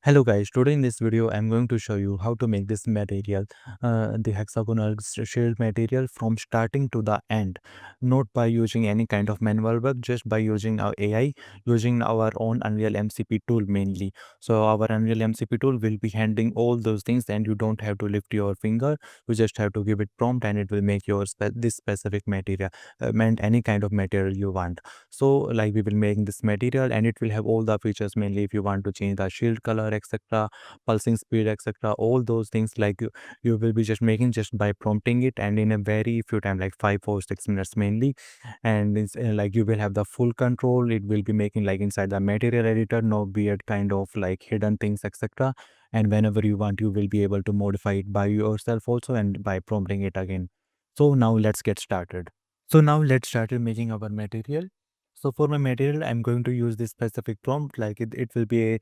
Hello guys, today in this video I'm going to show you how to make this material, the hexagonal shield material from starting to the end, not by using any kind of manual work, just by using our AI, using our own Unreal MCP tool mainly. So our Unreal MCP tool will be handling all those things and you don't have to lift your finger, you just have to give it prompt and it will make your this specific material, meant any kind of material you want. So like we will make this material and it will have all the features, mainly if you want to change the shield color, etc., pulsing speed, etc., all those things. Like you will be just making just by prompting it, and in a very few time, like 5 or 6 minutes mainly. And it's like you will have the full control. It will be making like inside the material editor, no weird kind of like hidden things, etc. And whenever you want, you will be able to modify it by yourself also and by prompting it again. So now let's get started. So now let's start with making our material. So for my material, I'm going to use this specific prompt, like it will be a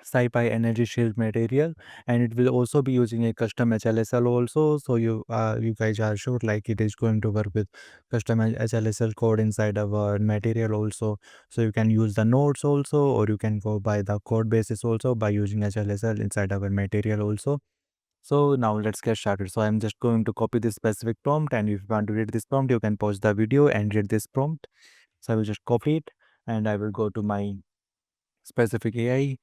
sci-fi energy shield material, and it will also be using a custom HLSL also. So you guys are sure like it is going to work with custom HLSL code inside our material also. So you can use the nodes also, or you can go by the code basis also by using HLSL inside our material also. So now let's get started. So I'm just going to copy this specific prompt, and if you want to read this prompt, you can pause the video and read this prompt. So I will just copy it and I will go to my specific AI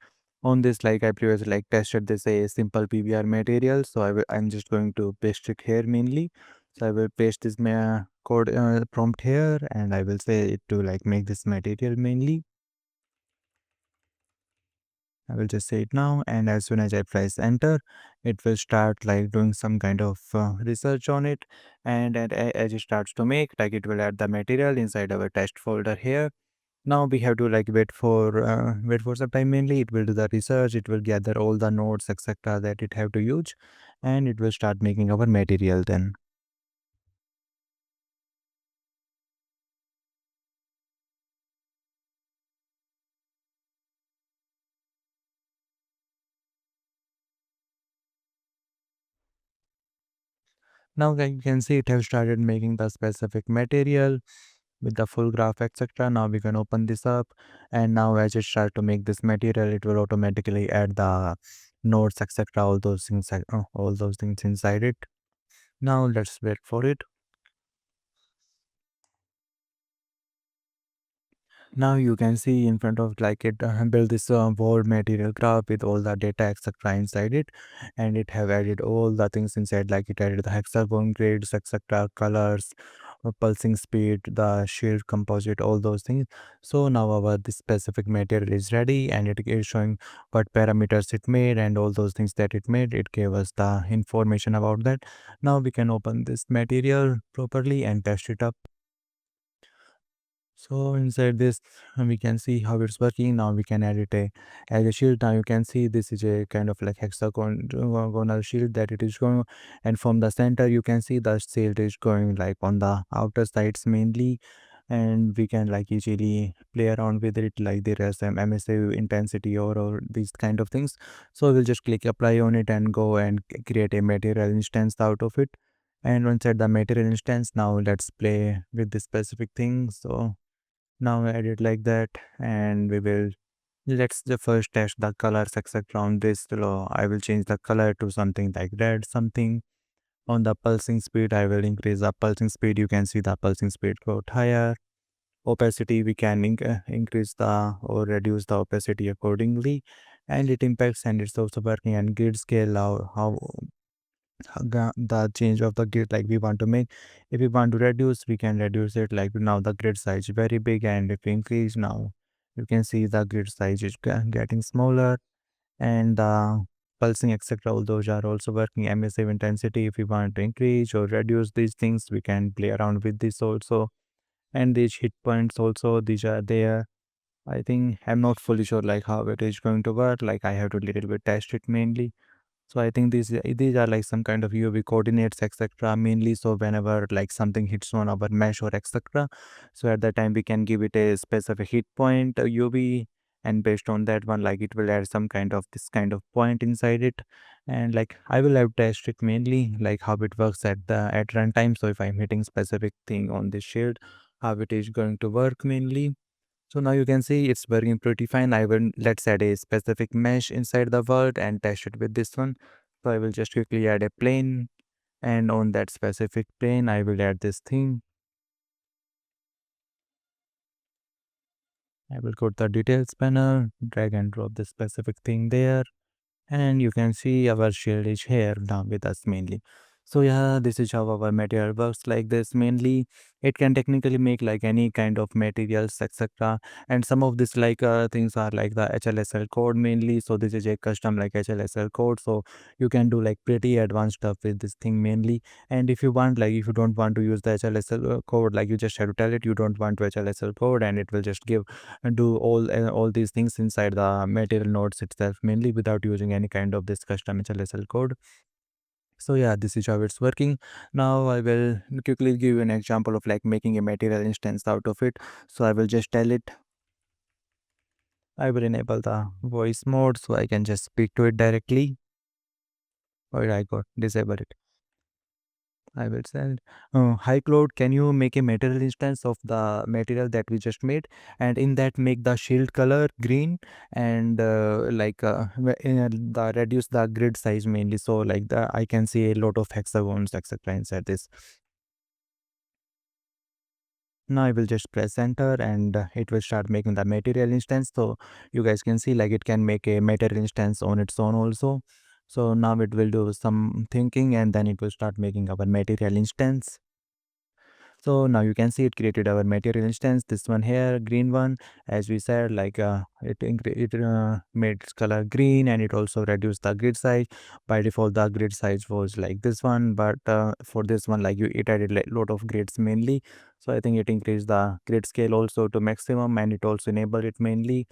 on this. Like I previously like tested this a simple PBR material. So I'm just going to paste it here mainly. So I will paste this code prompt here and I will say it to like make this material mainly. I will just say it now, and as soon as I press enter, it will start like doing some kind of research on it. As it starts to make, like it will add the material inside our test folder here. Now we have to like wait for some time mainly. It will do the research, it will gather all the nodes, etc., that it have to use, and it will start making our material then. Now like you can see it has started making the specific material with the full graph, etc. Now we can open this up, and now as it start to make this material, it will automatically add the nodes, etc., all those things inside it. Now let's wait for it. Now you can see in front of like it build this word material graph with all the data, etc., inside it, and it have added all the things inside, like it added the hexagon grids, etc., colors, pulsing speed, the shield composite, all those things. So now our this specific material is ready, and it is showing what parameters it made and all those things that it made. It gave us the information about that. Now we can open this material properly and test it up. So inside this, we can see how it's working. Now we can add it as a shield. Now you can see this is a kind of like hexagonal shield that it is going, and from the center you can see the shield is going like on the outer sides mainly, and we can like easily play around with it, like there is some MSA intensity or these kind of things. So we'll just click apply on it and go and create a material instance out of it. And once at the material instance, now let's play with this specific thing. So now I edit like that, and we will let's the first test the colors, etc., on this law. I will change the color to something like red something. On the pulsing speed, I will increase the pulsing speed. You can see the pulsing speed got higher. Opacity, we can increase the or reduce the opacity accordingly, and it impacts, and it's also working. And grid scale, how the change of the grid like we want to make. If we want to reduce, we can reduce it. Like now the grid size is very big, and if we increase, now you can see the grid size is getting smaller, and the pulsing, etc., all those are also working. Emissive intensity, if we want to increase or reduce these things, we can play around with this also. And these hit points also, these are there. I think I'm not fully sure like how it is going to work. Like I have to little bit test it mainly. So I think these are like some kind of UV coordinates, etc., mainly. So whenever like something hits on our mesh or etc., so at that time we can give it a specific hit point, UV, and based on that one, like it will add some kind of this kind of point inside it. And like I will have test it mainly, like how it works at runtime. So if I'm hitting specific thing on this shield, how it is going to work mainly. So now you can see it's working pretty fine. I will let's add a specific mesh inside the world and test it with this one. So I will just quickly add a plane, and on that specific plane I will add this thing. I will go to the details panel, drag and drop this specific thing there, and you can see our shield is here down with us mainly. So yeah, this is how our material works like this mainly. It can technically make like any kind of materials, etc. And some of this like things are like the HLSL code mainly. So this is a custom like HLSL code, so you can do like pretty advanced stuff with this thing mainly. And if you want, like if you don't want to use the HLSL code, like you just have to tell it you don't want to HLSL code, and it will just give and do all these things inside the material nodes itself mainly without using any kind of this custom HLSL code. So yeah, this is how it's working. Now I will quickly give you an example of like making a material instance out of it. So I will just tell it, I will enable the voice mode so I can just speak to it directly, or I got disable it. I will send. Hi Claude, can you make a material instance of the material that we just made, and in that make the shield color green, and the reduce the grid size mainly. So like the I can see a lot of hexagons etc. inside this. Now I will just press enter, and it will start making the material instance. So you guys can see like it can make a material instance on its own also. So now it will do some thinking, and then it will start making our material instance. So now you can see it created our material instance, this one here, green one. As we said, like it made its color green, and it also reduced the grid size. By default the grid size was like this one, but for this one like it added like lot of grids mainly. So I think it increased the grid scale also to maximum, and it also enabled it mainly.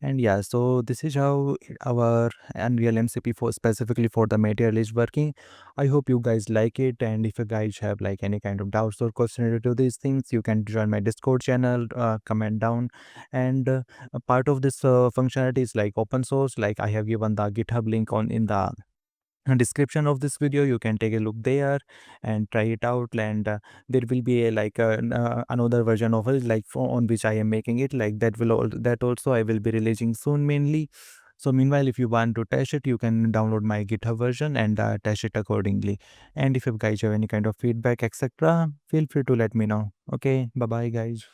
And yeah, so this is how our Unreal MCP for specifically for the material is working. I hope you guys like it, and if you guys have like any kind of doubts or question related to these things, you can join my Discord channel, comment down. And a part of this functionality is like open source. Like I have given the GitHub link on in the description of this video. You can take a look there and try it out, and there will be a like another version of it like on which I am making it, like that will that also I will be releasing soon mainly. So meanwhile, if you want to test it, you can download my GitHub version and test it accordingly. And if you guys have any kind of feedback etc, feel free to let me know. Okay, bye bye guys.